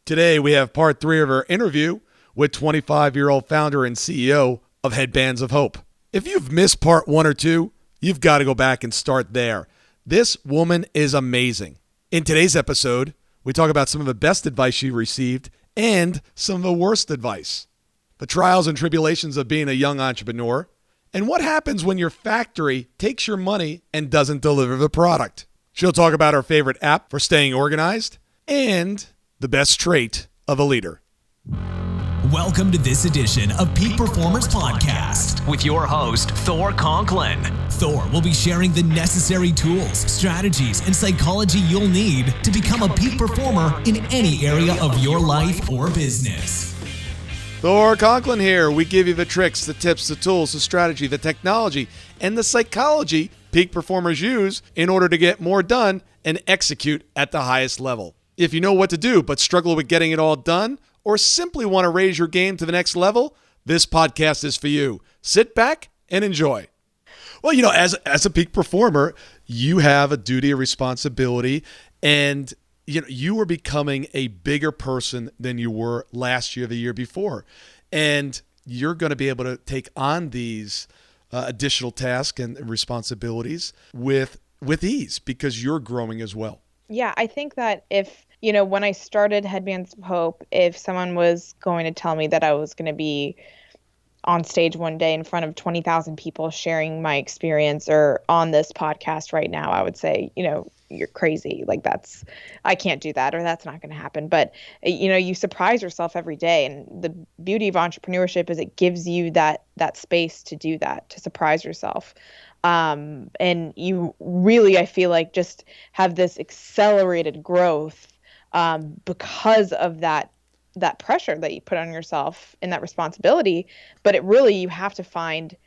Today, we have part 3 of our interview with 25-year-old founder and CEO of Headbands of Hope. If you've missed part 1 or 2, you've got to go back and start there. This woman is amazing. In today's episode, we talk about some of the best advice she received and some of the worst advice, the trials and tribulations of being a young entrepreneur, and what happens when your factory takes your money and doesn't deliver the product. She'll talk about her favorite app for staying organized and the best trait of a leader. Welcome to this edition of Peak Performers Podcast with your host, Thor Conklin. Thor will be sharing the necessary tools, strategies, and psychology you'll need to become a peak performer in any area of your life or business. Thor Conklin here. We give you the tricks, the tips, the tools, the strategy, the technology, and the psychology peak performers use in order to get more done and execute at the highest level. If you know what to do but struggle with getting it all done, or simply want to raise your game to the next level, this podcast is for you. Sit back and enjoy. Well, as a peak performer, you have a duty, a responsibility, and you are becoming a bigger person than you were last year, the year before. And you're going to be able to take on these additional tasks and responsibilities with ease because you're growing as well. Yeah, I think that if, when I started Headbands of Hope, if someone was going to tell me that I was going to be on stage one day in front of 20,000 people sharing my experience or on this podcast right now, I would say, you're crazy. Like I can't do that, or that's not going to happen. But, you surprise yourself every day. And the beauty of entrepreneurship is it gives you that space to do that, to surprise yourself. And you really, I feel like, just have this accelerated growth because of that pressure that you put on yourself and that responsibility. But you have to find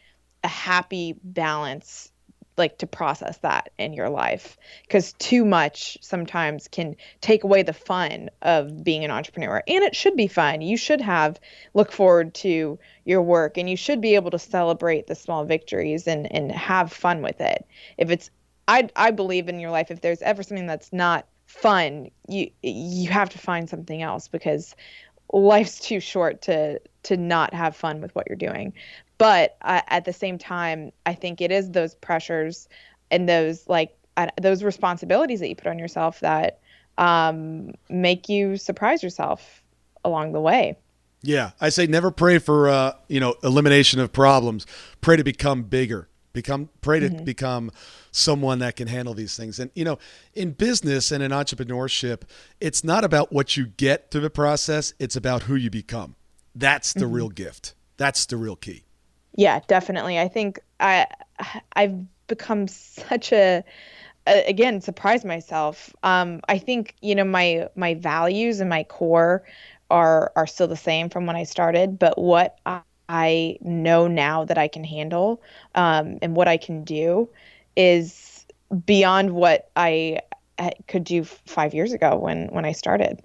a happy balance, like, to process that in your life, because too much sometimes can take away the fun of being an entrepreneur. And it should be fun. You should look forward to your work, and you should be able to celebrate the small victories and have fun with it. I believe in your life, if there's ever something that's not fun, you have to find something else, because life's too short to not have fun with what you're doing. But at the same time, I think it is those pressures and those responsibilities that you put on yourself that make you surprise yourself along the way. Yeah, I say never pray for elimination of problems. Pray to become bigger. Pray to become someone that can handle these things. And in business and in entrepreneurship, it's not about what you get through the process. It's about who you become. That's the real gift. That's the real key. Yeah, definitely. I think I've become such again, surprise myself. I think, my values and my core are still the same from when I started, but what I know now that I can handle and what I can do is beyond what I could do 5 years ago when I started.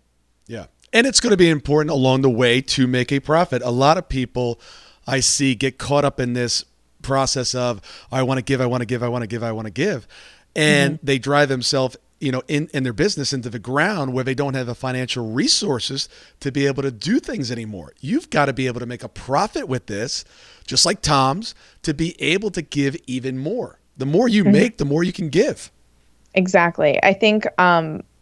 Yeah. And it's going to be important along the way to make a profit. A lot of people I see get caught up in this process of, I want to give, I want to give, I want to give, I want to give. And they drive themselves, in their business into the ground where they don't have the financial resources to be able to do things anymore. You've got to be able to make a profit with this, just like Tom's, to be able to give even more. The more you make, the more you can give. Exactly. I think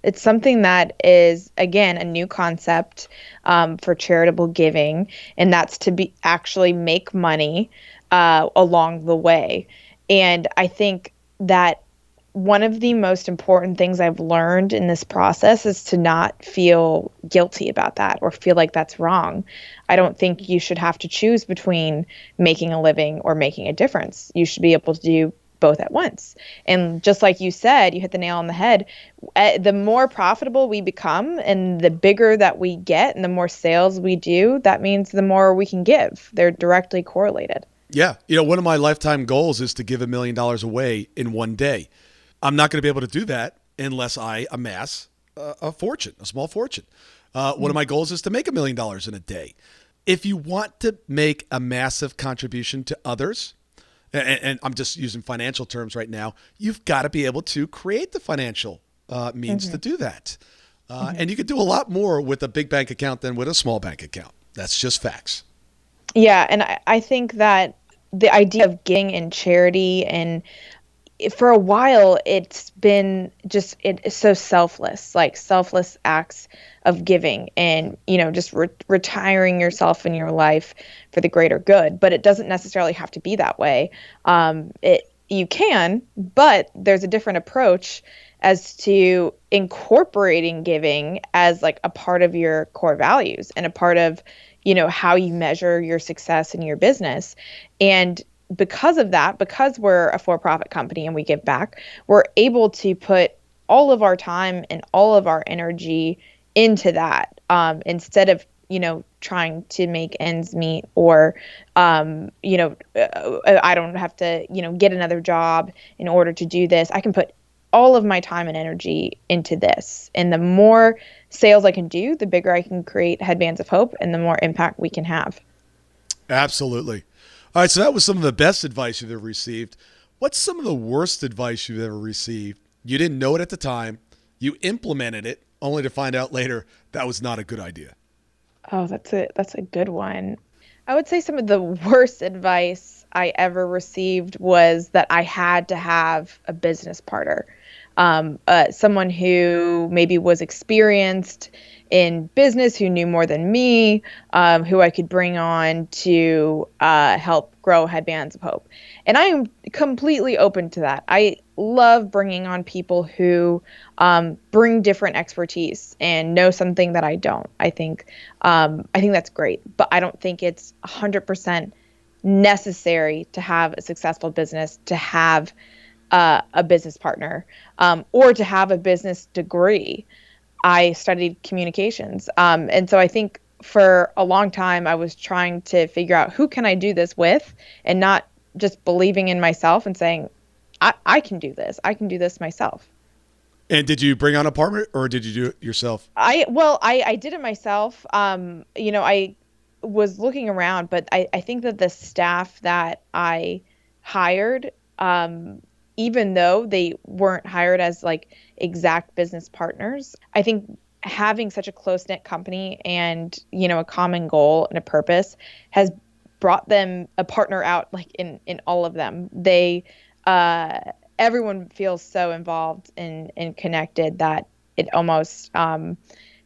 it's something that is, again, a new concept for charitable giving, and that's to actually make money along the way. And I think that one of the most important things I've learned in this process is to not feel guilty about that or feel like that's wrong. I don't think you should have to choose between making a living or making a difference. You should be able to do both at once. And just like you said, you hit the nail on the head. The more profitable we become and the bigger that we get and the more sales we do, that means the more we can give. They're directly correlated. Yeah. One of my lifetime goals is to give $1 million away in one day. I'm not going to be able to do that unless I amass a small fortune. One of my goals is to make $1 million in a day. If you want to make a massive contribution to others, and I'm just using financial terms right now, you've got to be able to create the financial means to do that. And you could do a lot more with a big bank account than with a small bank account. That's just facts. Yeah, and I think that the idea of giving in charity, and for a while it's been just, it's so selfless, like selfless acts of giving and, just retiring yourself in your life for the greater good. But it doesn't necessarily have to be that way. You can, but there's a different approach as to incorporating giving as like a part of your core values and a part of, how you measure your success in your business. And because of that, because we're a for-profit company and we give back, we're able to put all of our time and all of our energy into that, instead of, trying to make ends meet, or, I don't have to, get another job in order to do this. I can put all of my time and energy into this. And the more sales I can do, the bigger I can create Headbands of Hope and the more impact we can have. Absolutely. All right, so that was some of the best advice you've ever received. What's some of the worst advice you've ever received? You didn't know it at the time. You implemented it only to find out later that was not a good idea. Oh, that's a good one. I would say some of the worst advice I ever received was that I had to have a business partner. Someone who maybe was experienced in business, who knew more than me, who I could bring on to help grow Headbands of Hope. And I am completely open to that. I love bringing on people who bring different expertise and know something that I don't. I think that's great, but I don't think it's 100% necessary to have a successful business, to have a business partner, or to have a business degree. I studied communications. And so I think for a long time, I was trying to figure out who can I do this with, and not just believing in myself and saying, I can do this. I can do this myself. And did you bring on a partner, or did you do it yourself? I did it myself. I was looking around, but I think that the staff that I hired, even though they weren't hired as like exact business partners, I think having such a close-knit company and, a common goal and a purpose has brought them a partner out, like in all of them. Everyone feels so involved and connected that it almost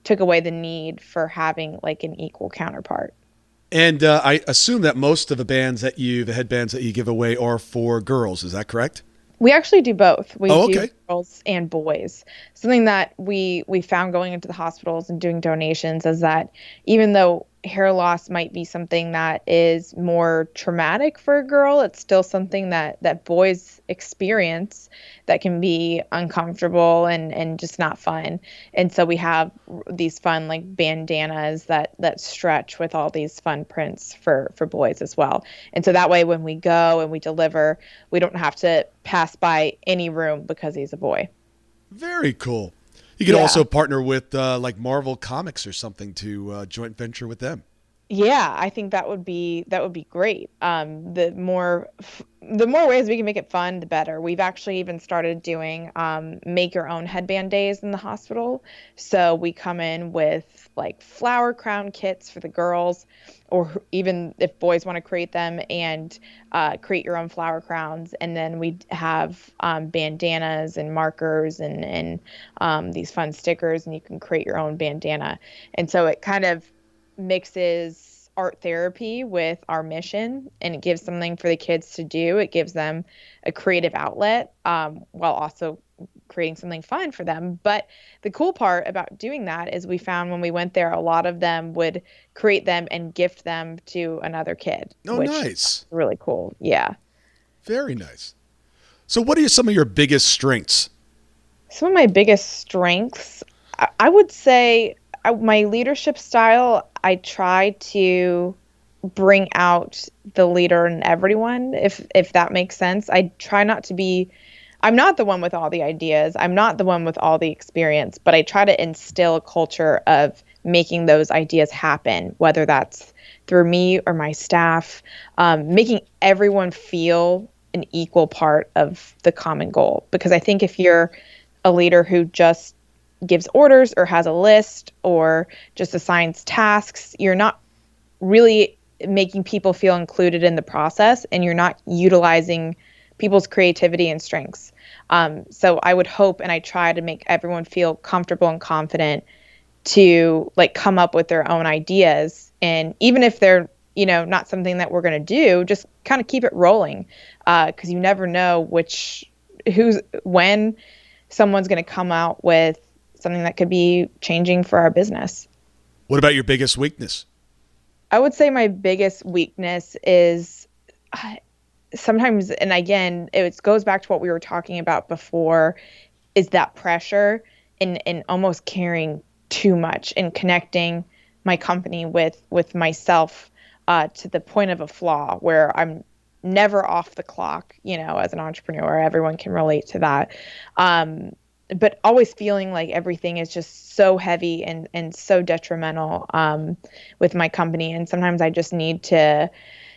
took away the need for having like an equal counterpart. And I assume that most of the headbands that you give away are for girls. Is that correct? We actually do both. We do girls and boys. Something that we found going into the hospitals and doing donations is that even though hair loss might be something that is more traumatic for a girl, it's still something that boys experience that can be uncomfortable and just not fun. And so we have these fun like bandanas that stretch with all these fun prints for boys as well. And so that way when we go and we deliver, we don't have to pass by any room because he's a boy. Very cool. You could also partner with like Marvel Comics or something to joint venture with them. Yeah, I think that would be great. The more ways we can make it fun, the better. We've actually even started doing make your own headband days in the hospital. So we come in with like flower crown kits for the girls, or even if boys want to create them, and create your own flower crowns. And then we have bandanas and markers and these fun stickers, and you can create your own bandana. And so it kind of mixes art therapy with our mission, and it gives something for the kids to do. It gives them a creative outlet, while also creating something fun for them. But the cool part about doing that is we found when we went there, a lot of them would create them and gift them to another kid. Oh, nice. Really cool. Yeah. Very nice. So what are some of your biggest strengths? Some of my biggest strengths, I would say my leadership style. I try to bring out the leader in everyone, if that makes sense. I try not to be, I'm not the one with all the ideas. I'm not the one with all the experience, but I try to instill a culture of making those ideas happen, whether that's through me or my staff, making everyone feel an equal part of the common goal. Because I think if you're a leader who just gives orders or has a list or just assigns tasks, you're not really making people feel included in the process, and you're not utilizing people's creativity and strengths. So I would hope, and I try to make everyone feel comfortable and confident to like come up with their own ideas. And even if they're, not something that we're going to do, just kind of keep it rolling. Cause you never know when someone's going to come out with something that could be changing for our business. What about your biggest weakness? I would say my biggest weakness is sometimes, and again, it goes back to what we were talking about before, is that pressure and almost caring too much and connecting my company with myself to the point of a flaw where I'm never off the clock, as an entrepreneur. Everyone can relate to that. But always feeling like everything is just so heavy and so detrimental with my company. And sometimes I just need to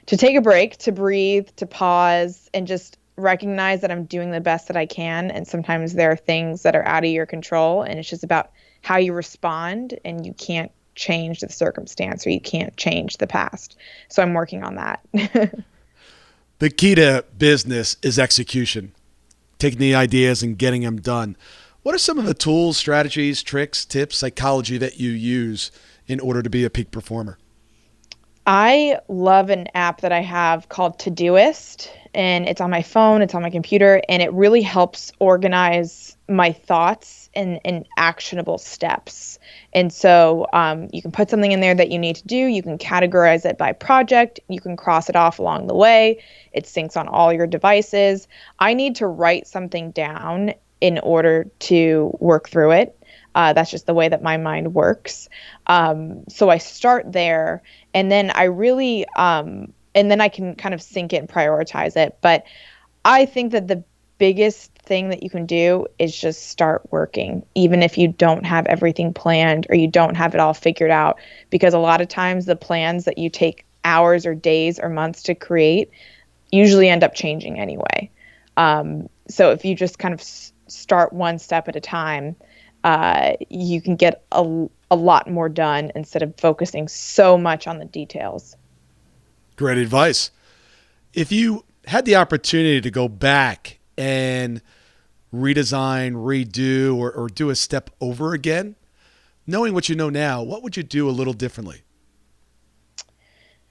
take a break, to breathe, to pause, and just recognize that I'm doing the best that I can. And sometimes there are things that are out of your control, and it's just about how you respond, and you can't change the circumstance or you can't change the past. So I'm working on that. The key to business is execution, taking the ideas and getting them done. What are some of the tools, strategies, tricks, tips, psychology that you use in order to be a peak performer? I love an app that I have called Todoist, and it's on my phone, it's on my computer, and it really helps organize my thoughts in actionable steps. And so you can put something in there that you need to do. You can categorize it by project. You can cross it off along the way. It syncs on all your devices. I need to write something down in order to work through it. That's just the way that my mind works. So I start there, and then I really, and then I can kind of sync it and prioritize it. But I think that the biggest thing that you can do is just start working, even if you don't have everything planned or you don't have it all figured out, because a lot of times the plans that you take hours or days or months to create usually end up changing anyway. So if you just kind of start one step at a time, you can get a lot more done instead of focusing so much on the details. Great advice. If you had the opportunity to go back and redesign, redo, or do a step over again, knowing what you know now, what would you do a little differently?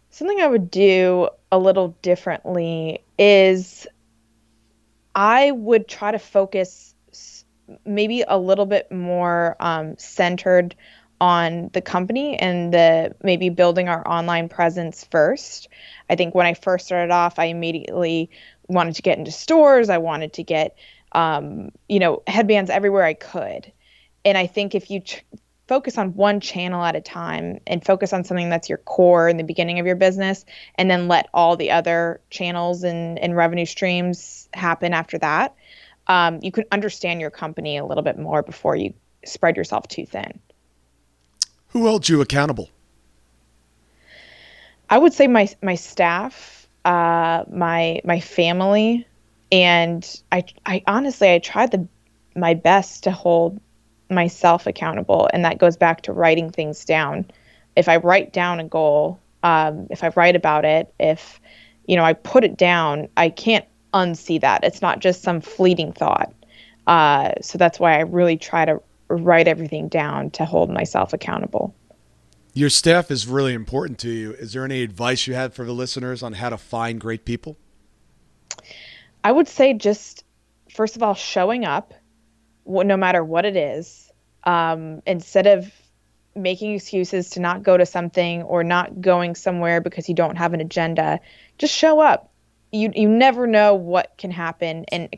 Something I would do a little differently is I would try to focus maybe a little bit more centered on the company and maybe building our online presence first. I think when I first started off, I immediately wanted to get into stores. I wanted to get, headbands everywhere I could. And I think if you focus on one channel at a time and focus on something that's your core in the beginning of your business, and then let all the other channels and revenue streams happen after that, you can understand your company a little bit more before you spread yourself too thin. Who held you accountable? I would say my staff, my family, and I honestly, I tried my best to hold myself accountable. And that goes back to writing things down. If I write down a goal, if I write about it, if, I put it down, I can't unsee that. It's not just some fleeting thought. So that's why I really try to write everything down to hold myself accountable. Your staff is really important to you. Is there any advice you have for the listeners on how to find great people? I would say just, first of all, showing up, no matter what it is, instead of making excuses to not go to something or not going somewhere because you don't have an agenda, just show up. You never know what can happen, and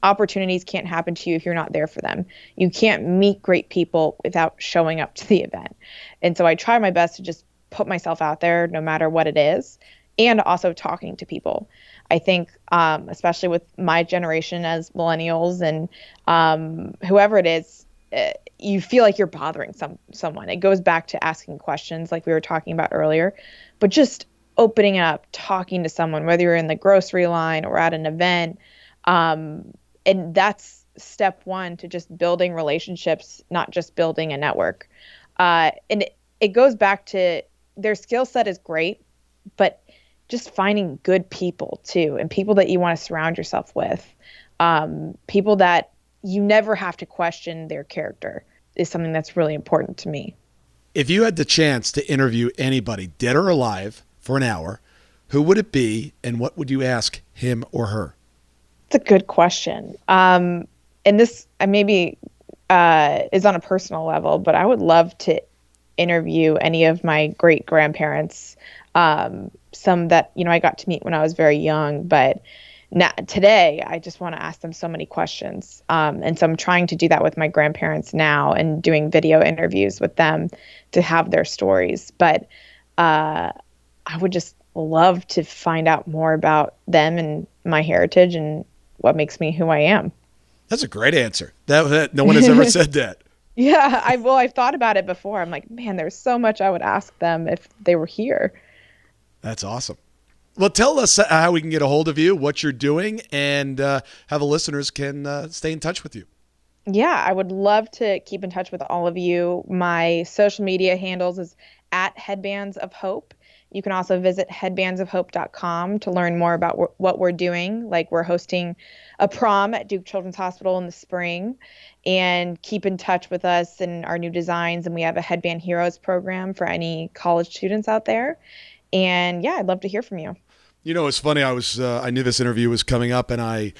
opportunities can't happen to you if you're not there for them. You can't meet great people without showing up to the event. And so I try my best to just put myself out there no matter what it is, and also talking to people. I think, especially with my generation as millennials and whoever it is, you feel like you're bothering someone. It goes back to asking questions like we were talking about earlier, but just opening up, talking to someone, whether you're in the grocery line or at an event. And that's step one to just building relationships, not just building a network. And it goes back to their skill set is great, but just finding good people too, and people that you want to surround yourself with. People that you never have to question their character is something that's really important to me. If you had the chance to interview anybody, dead or alive, for an hour, who would it be, and what would you ask him or her? It's a good question. And this maybe is on a personal level, but I would love to interview any of my great grandparents, some that, I got to meet when I was very young, but now today I just want to ask them so many questions. And so I'm trying to do that with my grandparents now and doing video interviews with them to have their stories. But I would just love to find out more about them and my heritage and what makes me who I am. That's a great answer. That no one has ever said that. Yeah, I've thought about it before. I'm like, man, there's so much I would ask them if they were here. That's awesome. Well, tell us how we can get a hold of you, what you're doing, and how the listeners can stay in touch with you. Yeah, I would love to keep in touch with all of you. My social media handles is at Headbands of Hope. You can also visit headbandsofhope.com to learn more about what we're doing. Like, we're hosting a prom at Duke Children's Hospital in the spring, and keep in touch with us and our new designs. And we have a Headband Heroes program for any college students out there. And yeah, I'd love to hear from you. It's funny. I knew this interview was coming up, and I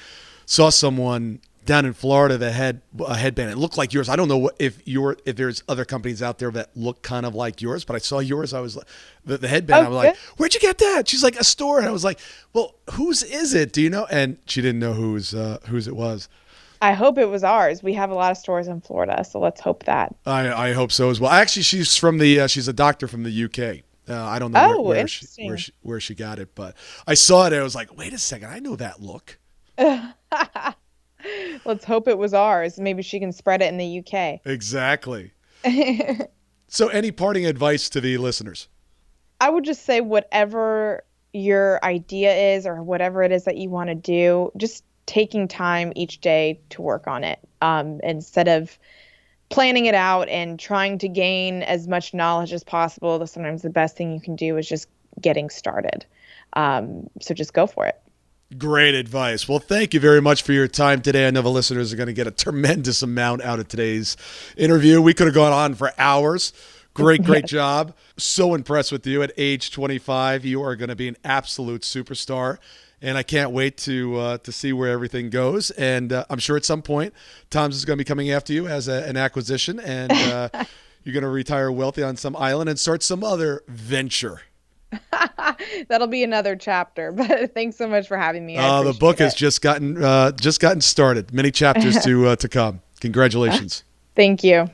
saw someone down in Florida that had a headband. It looked like yours. I don't know if there's other companies out there that look kind of like yours, but I saw yours. I was like, the headband. I was like, where'd you get that? She's like, a store. And I was like, well, whose is it? Do you know? And she didn't know whose it was. I hope it was ours. We have a lot of stores in Florida, so let's hope that. I hope so as well. Actually, she's from she's a doctor from the UK. I don't know where she got it, but I saw it and I was like, wait a second, I know that look. Let's hope it was ours. Maybe she can spread it in the UK. Exactly. So any parting advice to the listeners? I would just say whatever your idea is or whatever it is that you want to do, just taking time each day to work on it, instead of planning it out and trying to gain as much knowledge as possible. Sometimes the best thing you can do is just getting started. So just go for it. Great advice. Well, thank you very much for your time today. I know the listeners are going to get a tremendous amount out of today's interview. We could have gone on for hours. Great job. So impressed with you at age 25. You are going to be an absolute superstar. And I can't wait to see where everything goes. And I'm sure at some point, Tom's is going to be coming after you as an acquisition. And you're going to retire wealthy on some island and start some other venture. That'll be another chapter. But thanks so much for having me. The book has just gotten started. Many chapters to come. Congratulations. Thank you.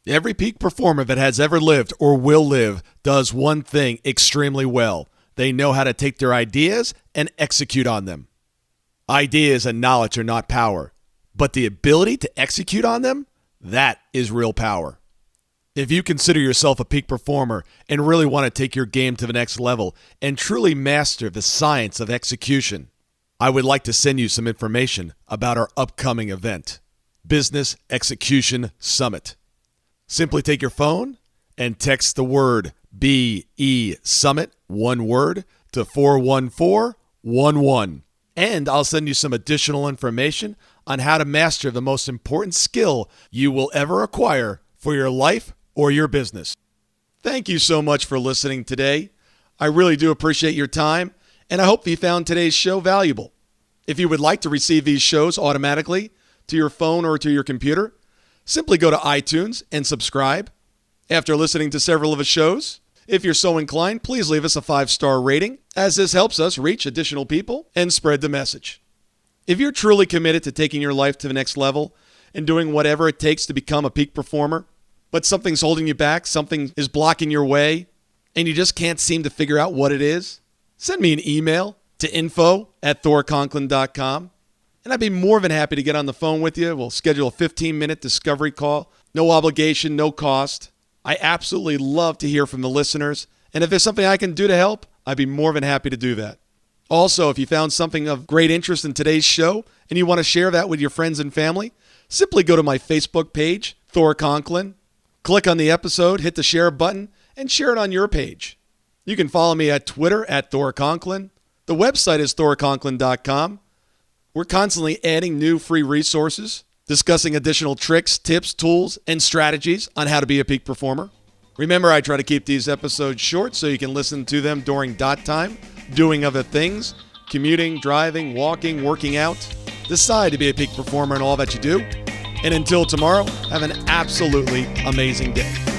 Every peak performer that has ever lived or will live does one thing extremely well. They know how to take their ideas and execute on them. Ideas and knowledge are not power, but the ability to execute on them, that is real power. If you consider yourself a peak performer and really want to take your game to the next level and truly master the science of execution, I would like to send you some information about our upcoming event, Business Execution Summit. Simply take your phone and text the word BESUMMIT, one word, to 41411. And I'll send you some additional information on how to master the most important skill you will ever acquire for your life or your business. Thank you so much for listening today. I really do appreciate your time, and I hope you found today's show valuable. If you would like to receive these shows automatically to your phone or to your computer, simply go to iTunes and subscribe. After listening to several of the shows, if you're so inclined, please leave us a 5-star rating, as this helps us reach additional people and spread the message. If you're truly committed to taking your life to the next level and doing whatever it takes to become a peak performer, but something's holding you back, something is blocking your way, and you just can't seem to figure out what it is, send me an email to info@thorconklin.com, and I'd be more than happy to get on the phone with you. We'll schedule a 15-minute discovery call. No obligation, no cost. I absolutely love to hear from the listeners, and if there's something I can do to help, I'd be more than happy to do that. Also, if you found something of great interest in today's show and you want to share that with your friends and family, simply go to my Facebook page, Thor Conklin, click on the episode, hit the share button, and share it on your page. You can follow me at Twitter at Thor Conklin. The website is thorconklin.com. We're constantly adding new free resources, discussing additional tricks, tips, tools, and strategies on how to be a peak performer. Remember, I try to keep these episodes short so you can listen to them during dot time, doing other things, commuting, driving, walking, working out. Decide to be a peak performer in all that you do. And until tomorrow, have an absolutely amazing day.